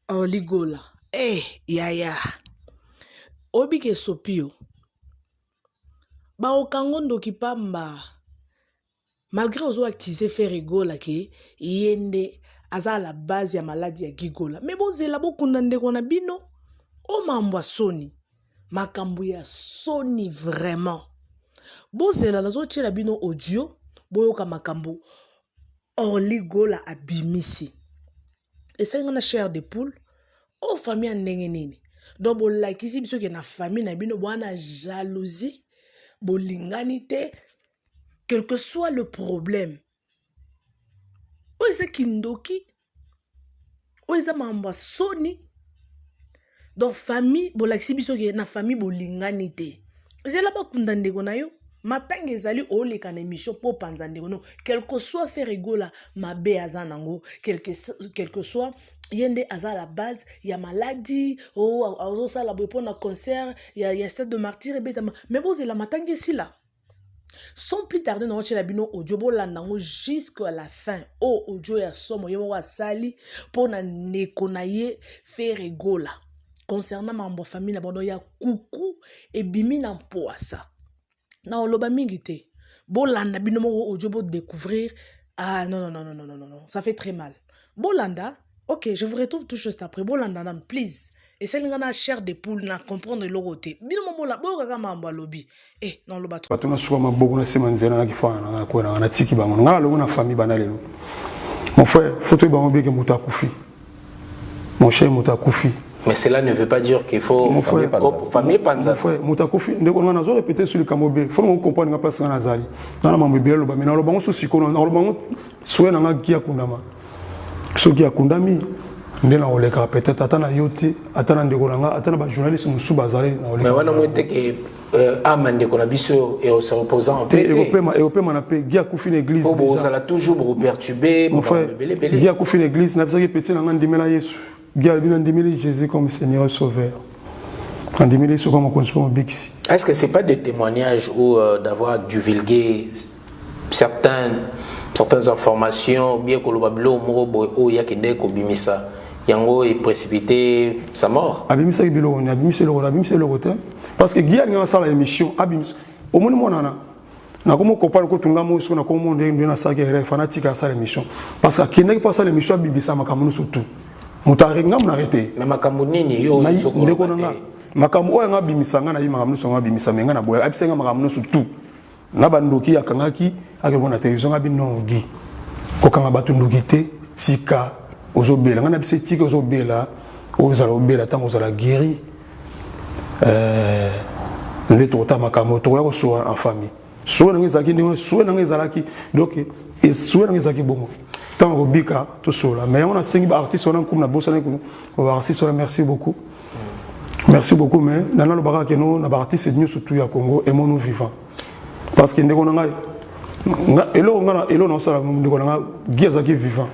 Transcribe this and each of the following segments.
Ligola. Yaya. Obi ke sopio. Ba okangondo kipamba. Malgré ozo accusé faire rigola ke yende aza à la base ya maladie ya gigola. Mais bozela bokunda ndeko na bino. O mambwa soni. Makambu ya soni vraiment. Bozela nazo tshela bino audio. Boyoka makambu. Ligola abimisi. Et ça y a chair de poule. Oh famille ndenge nini. Donc bo like ici biso ke na famille na bino bwana jalousie, bolinganité, quel que soit le problème. O ese kindoki, o ese mamba soni. Donc famille bo like ici biso ke na famille bolinganité. Zela ba kunda ndeko na yo. Matanga ezali oleka na émission po panza ndeko no. Quel que soit faire rigola mabe azanango, quel que soit yende aza la base, il y a maladie, oh ça la pour na concert, il y a stade de martyr et bêtement. Mais bon c'est la matanga ici là. Sans plus tarder dans chez la bino audio bo landango jusqu'à la fin. Oh audio ya somo yemo wa sali pour na nekonaye faire rigola. Concernant ma famille na bondo ya kuku et bimi na poasa. Na oloba mingi te. Bolanda bino mo audio bo découvrir. Ah non. Ça fait très mal. Bolanda, ok, je vous retrouve tout juste après. Bolanda, please. Et c'est une chair de poule na comprendre l'oroté. Bino mo bola, bo kaka mamba lobi. Non loba trop. Batuna suwa mabogo na semanzena na kifana na ko na tiki bango. Ngala lo na famille banalelo. Mon frère, faut ba mo beke muta kufi. Mon cher muta kufi. Mais cela ne veut pas dire qu'il faut famille panza. Mon frère, mutakufi ndeko na zo répéter sur le kamobe. Faut nous comprendre nga place na zali. Na mambe lo ba mena lo bango so sikono na lo bango soué na ngia kundama. So gia kundami ndena oleka peut-être atana yoti atana ndeko na atana ba journaliste musu bazali na oleka. Mais wana mwete ke amande ko na biso et au se reposant en paix. Européen na paix gia kufi l'église. Pour ça la toujours vous perturber, mon frère. Gia kufi l'église na bisa ke petit na ngandimela Yesu. Jésus comme Seigneur et Sauveur. Est-ce que ce n'est pas des témoignages ou d'avoir divulgué certaines informations, bien que le Babylone ou Yakinde Kobimisa, Yango est précipité sa mort? Abimisa le rotin. Parce que Guy a une émission, Abimis. Au moins, na comme compare ko tunga mo so na ko mo ndenge na sa ke fanatique à ça l'émission. Parce que qui n'est pas ça l'émission Bibisa makamuno surtout. Mutarenga munarete mais makambo nini yo ndeko nanga makambo oyo nga bimisanga na yima ngamuno songa bimisa menga na boya abisenga makamuno surtout na bandoki akangaki akebona television abinongi kokanga batu ndokite tika ozobela nga na bise tika ozobela ozala obela tango ozala guéri leto ta makambo to ya so en famille so na ngezaki ndeko so na ngezalaki donc et so na ngezaki bongo. Tant que Bika, tout cela. Mais on a 5 artistes, on a comme la bosse, on va artistes, merci beaucoup. Merci beaucoup, mais dans le barak, nous, les artistes, c'est nous surtout au Congo, et nous vivants. Parce que nous avons et là, on a Giazaki vivant.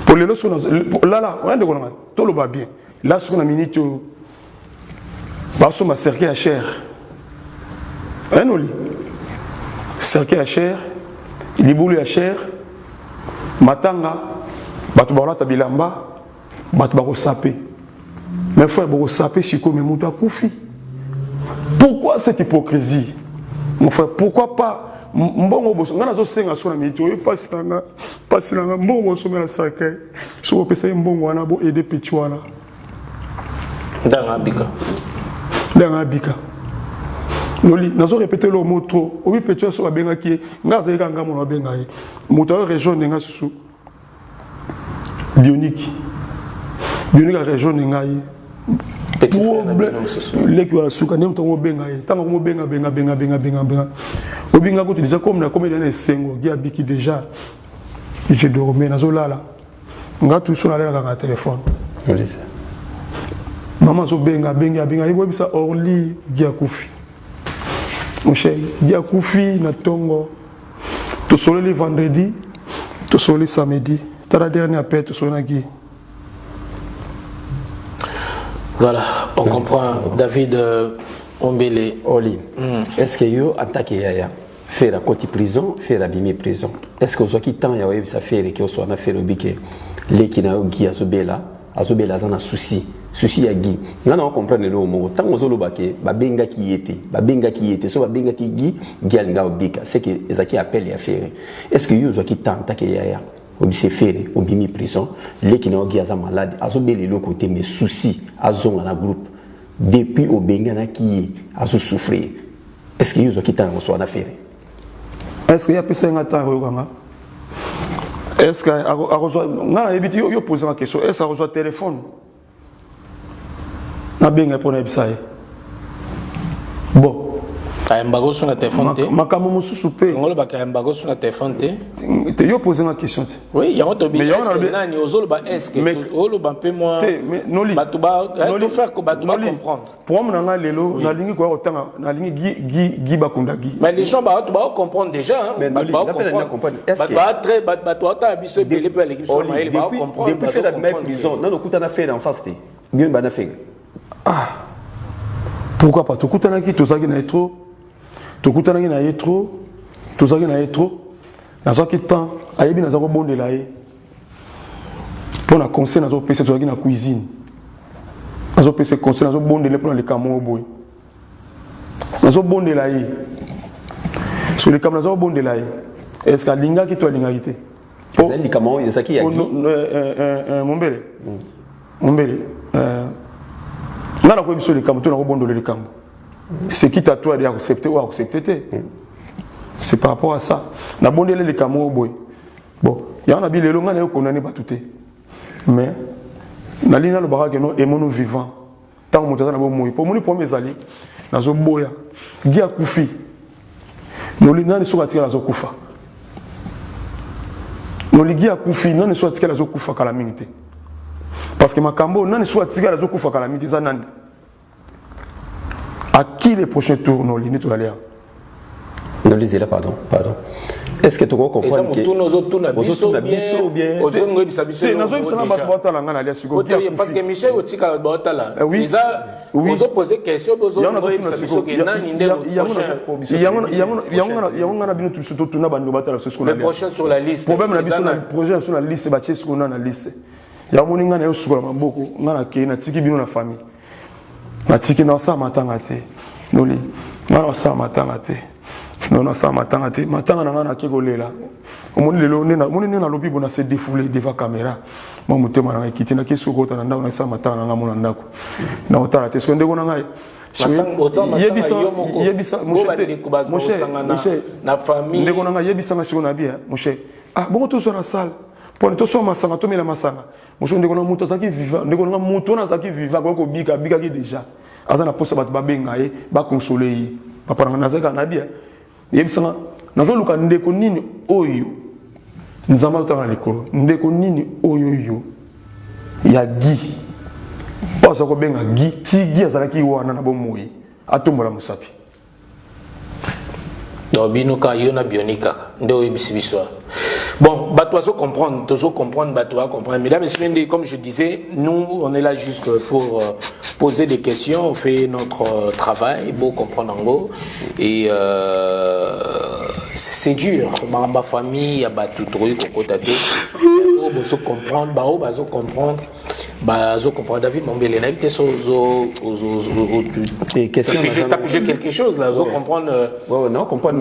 Pour les leçons, là, on a tout le bas bien. Là, sur la minute, on a cercle à chair. Un oli. Cercle à chair, les boules à chair. Matanga, batu barata bilamba, batu baro sapé. Mes frères baro sapé siko me muta kufi. Pourquoi cette hypocrisie? Mon frère, pourquoi pas mbongo boso ngana zo senga so na mito e pasi na mbongo so mela sake. So pesa mbongo wana bo aider petit wana. Danga bika. Noli, nazo répéter le mot trop. Obi petit so babenga ki ngaza eka ngamo na benga yi. Moto région nga susu. Bionique a région nga yi. Petit frère leki wa suka nem to mo benga yi. Tango mo benga. Obi nga ko tu déjà comme na comédien na sengo gi abiki déjà. Je dormais nazo lala. Nga tout sur la ka téléphone. Maman so benga ibo bisa orli gi akufi. Mon cher, dia kufi na tongo. To solo vendredi, to solo samedi. Ta dernière paix to solo nagi. Voilà, on comprend David Ombele Oli. Est-ce que yo attaque yaya faire la côté prison, faire la bimi prison. Est-ce que vous qui tant ya ça faire que soit na faire le bique les qui na gi asobela azobela azana souci ya Guy ngana on comprendre le mot tant ozolo bake babenga ki yete so babenga ki Guy alinga obika c'est que ezaki appel ya faire est-ce que yo zo ki tanta ke yaya obise faire obimi prison les qui n'ont Guy malade azobela le côté mais souci azonga na groupe depuis obenga na ki azo souffrir est-ce que yo zo ki tanta so na faire est-ce que y a personne ngata yokanga est-ce que a reçoit na ebiti yo poser la question est-ce que a reçoit téléphone na benga pour na bisaye bon Kaembago sur la téléphone. Makambo mususu pe. Ngolo ba kaembago sur la téléphone. Te yo poser la question. Oui, il y a autre bien. Nani ozolo ba est-ce que ozolo ba peu moi. Ba tu ba to faire que ba tu ba comprendre. Pour moi na lelo na lingi ko otanga na lingi Guy bakunda Guy. Mais les gens ba tu ba comprendre déjà. Mais ba comprendre. Est-ce que ba très ba tu ta biso belé pe l'équipe sur maïl ba comprendre. Depuis fait la même prison. Non, okuta na faire en face té. Bien ba na faire. Ah. Pourquoi pas to kuta na ki to zaki na trop. Tokutanaki na yetro tozaki na yetro nazaki temps ayebi nazako bondela ye pour na conseil nazo pesa tozaki na cuisine nazo pesa conseil nazo bondela pour na lekamo boy nazo bondela ye sur le cam nazo bondela ye est-ce que linga ki to linga kite pour le lekamo ezaki ya Guy mombele ngana ko biso le cam to na ko bondola le cam. C'est qui t'a toi à accepter ou à accepter. C'est par rapport à ça. Na bonne les camo boy. Bon, il y en a bien les longs on condamné pas tout. Mais na ligne le barak non et mon vivant. Tant mon tata na bon moi. Pour mon premier ali na zo boya. Guy a koufi. No lina ne soit atira zo kufa. No ligi a koufi non ne soit atira zo kufa kala minute. Parce que makambo non ne soit atira zo kufa kala minute ça nandi. À qui les prochains tours nous les tout aller? Non les là pardon. Est-ce que tu comprends que parce que Michel Otika Botala oui vous opposez question vous le prochain sur la liste problème la projet sur la liste ba ce qu'on a na liste ya moninga na yo sukola maboko ngana ke na tiki bino na famille na tiki na sa matanga te noli ngana sa matanga te non sa matanga te matanga na ngana ke golela omoni lelo nena na lobi bona se défouler devant caméra moi mutema na kiti na kesu ko ta na ndako na sa matanga na ngamo na ndako na otala te sonde ko na ngai yebisa na famille ndeko na ngai yebisa ngasi ko na bia moshe ah bongo to so na salle pour ne pas masanga to mela masanga moso ndeko na muto zaki viva ndeko na muto na zaki viva ko bika ki déjà azana posa bat ba benga ye ba consoler ye papa na zaka na bia yebisanga nazo luka ndeko nini oyo nzamba to na likolo ndeko nini oyo yo ya Guy posa ko benga Guy ti Guy azala ki wana na bomoyi atombola musapi no bino ka yona bionika ndo yebisibiso. Bon, bah, tu dois comprendre, bah, tu dois comprendre. Mesdames et messieurs, comme je disais, nous, on est là juste pour poser des questions, on fait notre travail, beau comprendre en gros. Et c'est dur. Ma famille, il y a tout truc, comprendre, comprendre. David, mon bel ami, tu as bougé quelque chose là, comprendre. Non, comprendre.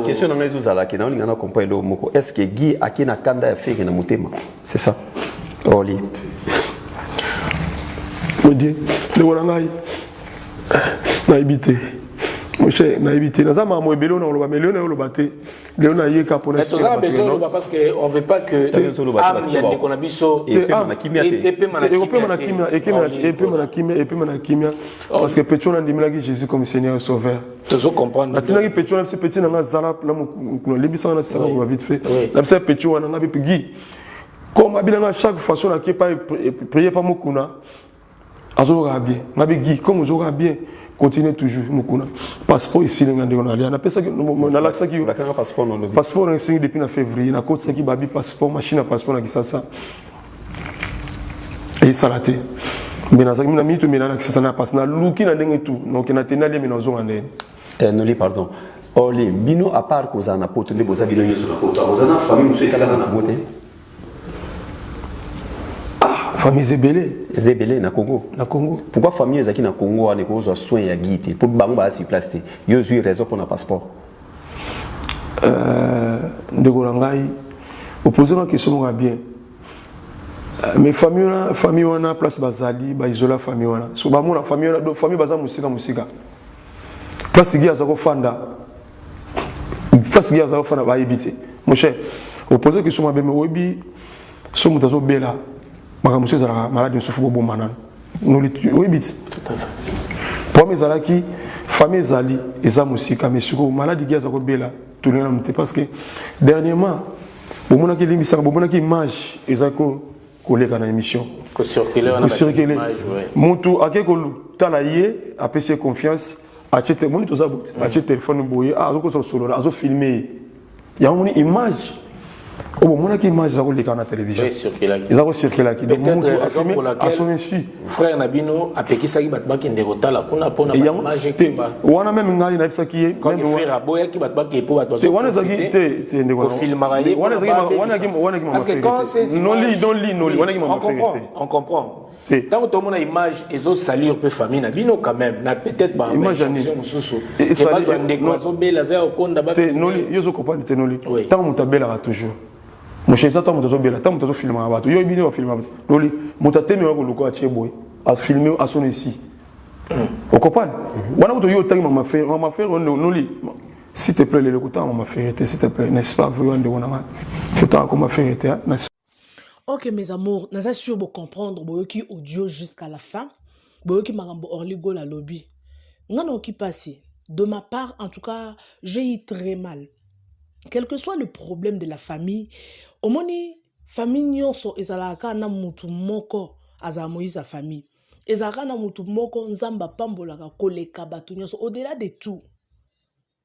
Question dans les autres, qui n'ont compris le mot. Est-ce que Guy a qui n'a kanda à faire dans mon thème? C'est ça. Oli. Mon Dieu, le voilà n'a évité. Mon cher, n'a évité. Nous avons un bélo dans le bas, mais Léon a le batté. Léon a eu qu'à pour parce qu'on ne veut pas que Am y a des conabiso et parce que Pétion a dit Jésus comme Seigneur et Sauveur. Toujours comprendre. La Pétion a petit dans la zala, l'ébissant a ça va vite fait. La Pétion a un Guy. Comme à chaque façon à qui pas prier pas Mokuna. Azora bien. Nabi Guy, comme vous aurez bien. Continuez toujours Mukuna. Passeport ici on a appelle ça on a l'accès qui passeport non passeport on signe depuis en février na côte ça qui babi passeport machine à passeport na qui ça et ça laté mais na ça mina mitu mina na ça na passe na luki na ndenge tout donc na tenali mina zo ngane non pardon oli bino à part cause na poto de boza bino sur la poto boza na famille monsieur kala na bote famille Zébélé. Zébélé na Congo. Na Congo. Pourquoi famille ezaki na Congo a neko soin ya guité pour bango ba si place té. Yo zui raison pour na passeport. Ndeko ngai opposer une question bien. Mais famille wana place bazali ba isola famille wana. So ba mona famille baza musika. Place qui a zako fanda. Place qui a zako fanda ba yebite. Mon cher, opposer une question bien mais obi so mutazo bela. Makambo ezalaka malade souffre bo manana. Oui bit. Tout à fait. Pour mes alaki famille ezali eza musika mais siko malade qui a zako bela tout le monde parce que dernièrement au mona ki limisa bo mona ki image ezako koleka na émission Ko circuler on a image ouais. Mutu akeko tala yé a PC confiance achete moni to zabot achete téléphone boye azoko so solo azo filmer ya moni image au mona ki image zako leka na télévision ezako circuler ki donc mutu raison pour laquelle frère Nabino a pekisaki batba ki ndekotala pona image kimba wana même ngai na bisaki ye même frère aboya ki batba ki po batba wana zaki te ndeko filmera ye wana ki parce que quand c'est non li wana ki on comprend tant que mon image et autres salir peu famille Nabino quand même na peut-être ba image mususu et pas de ndeko bela za okonda ba noli yo zo comprendre te noli tant mutabela toujours mon cher ça tant mutazobela tant mutazofilma bato yo bino ba filma noli mutatemi wa koluko a cheboy a filmer a son ici on comprend wana to yo tangi mama faire noli s'il te plaît le écoutant mama faire s'il te plaît n'est-ce pas vraiment de wana je t'en comme faire Ok mes amours, naza sûr de comprendre boyoki audio jusqu'à la fin. Boyoki marambo orligo la lobby. Ngano qui passe. De ma part, en tout cas, j'ai eu très mal. Quel que soit le problème de la famille, au moni famille nyonso ezalaka na mutu moko aza Moïse famille. Ezalaka na mutu moko nzamba pambolaka koleka batu nyonso au-delà de tout.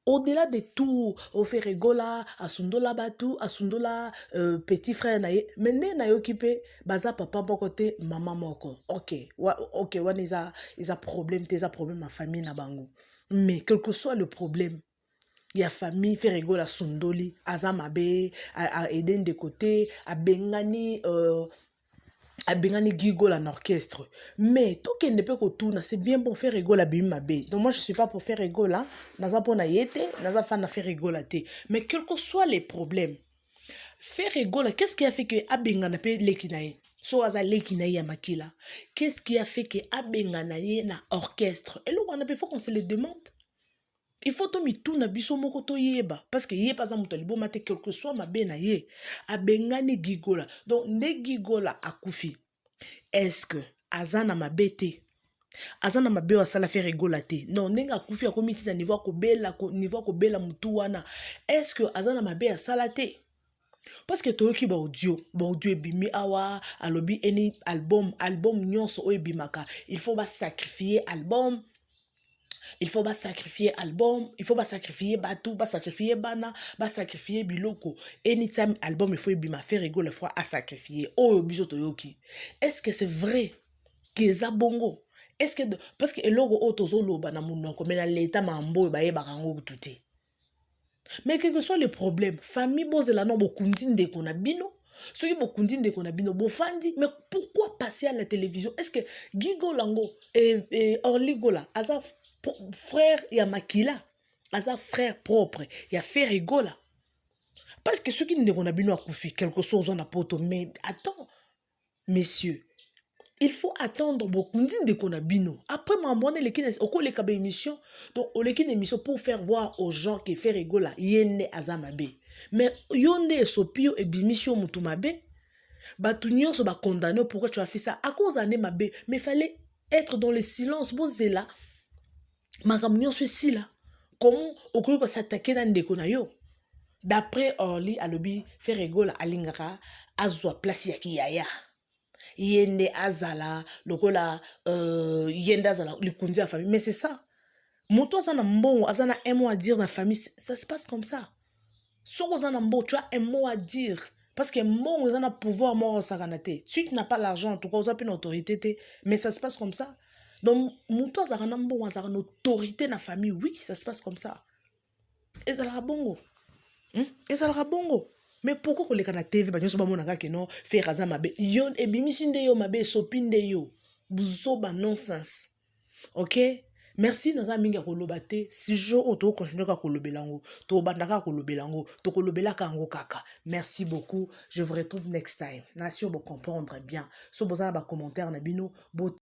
Au-delà de tout, on fait rigola, asundola batu, asundola petit frère naye, mais na yo occupé baza papa bokote maman moko. OK, wan isa problème, problème ma famille na bango. Mais quel que soit le problème, il y a famille fait rigola sundoli, azamabe, a eden de côté, a bengani Abengani gigole en orchestre. Mais tout qu'il ne peut que tout, c'est bien pour faire rigoler à Bimabé. Donc moi je ne suis pas pour faire rigoler, naza pour naïete, naza fan faire rigoler. Mais quels que soient les problèmes, faire rigoler, qu'est-ce qui a fait que Abengana pe lekinaye? So aza lekinaye ya makila. Qu'est-ce qui a fait que Abenganaye na orchestre? Et là on a faut qu'on se le demande. Il faut to mi tout na biso moko to yeba parce que yeba za mutalibo mate quel que soit ma bena ye abengani gigola donc ne gigola akufi est-ce que azana mabete azana mabe wa sala faire rigola te non nenga akufi akomiti na niveau ko bela mutu wana est-ce que azana mabe ya sala te parce que toyoki ba audio ebimi awa alobi eni album nyonso o ebimaka il faut ba sacrifier album. Il faut pas sacrifier album, il faut pas sacrifier batou, pas sacrifier bana, pas sacrifier biloko. Anytime album il faut bima faire rigoler fois à sacrifier. Oh bisoto yoki. Est-ce que c'est vrai que ça bongo? Est-ce que parce que logo otozolo bana munoko mais l'état mambo ba yebarango touté. Mais quel que soit le problème, famille bozela no bokundine de konabino. Ceux qui bokundine de konabino bofandi, mais pourquoi passer à la télévision? Est-ce que Gigolango et Orligola azaf frère ya makila aza frère propre ya fait rigola parce que ceux qui ne connaissent pas akufi quelque chose on a poto mais attends messieurs il faut attendre beaucoup de konabino après m'abonner les kines au les kabe émission donc au les kines émission pour faire voir aux gens qui fait rigola yende azamabe mais yonde sopio et bimission mutumabe batu nyonso ba condamné pourquoi tu as fait ça à cause ané mabe mais fallait être dans le silence bozela. Makamnyo ceci là. Comment au coup s'attaquer dans des konayo? D'après Orly alobi fait rigola alingaka azwa place yaki yaya. Yende azala lokola yende azala likundi a famille mais c'est ça. Moto azana mbongo azana un mot à dire dans la famille ça se passe comme ça. Soko azana mbongo tu as un mot à dire parce que mbongo azana pouvoir mort saganate. Si tu n'as pas l'argent en tout cas vous avez une autorité mais ça se passe comme ça. Donc, Mouto a une autorité dans la famille, oui, ça se passe comme ça. Et ça la bongo. Et ça la bongo. Mais pourquoi qu'on les na TV ba nyoso ba mona ka non faire raza mabe yon e bimisi nde yo mabe sopinde yo buzo ba nonsense. OK? Merci naza minga koloba te si jo auto continuer ka kolobelango to bandaka kolobelango to kolobelaka ngo kaka. Merci beaucoup. Je vous retrouve next time. Nation pour comprendre bien. So bozana ba commentaire na bino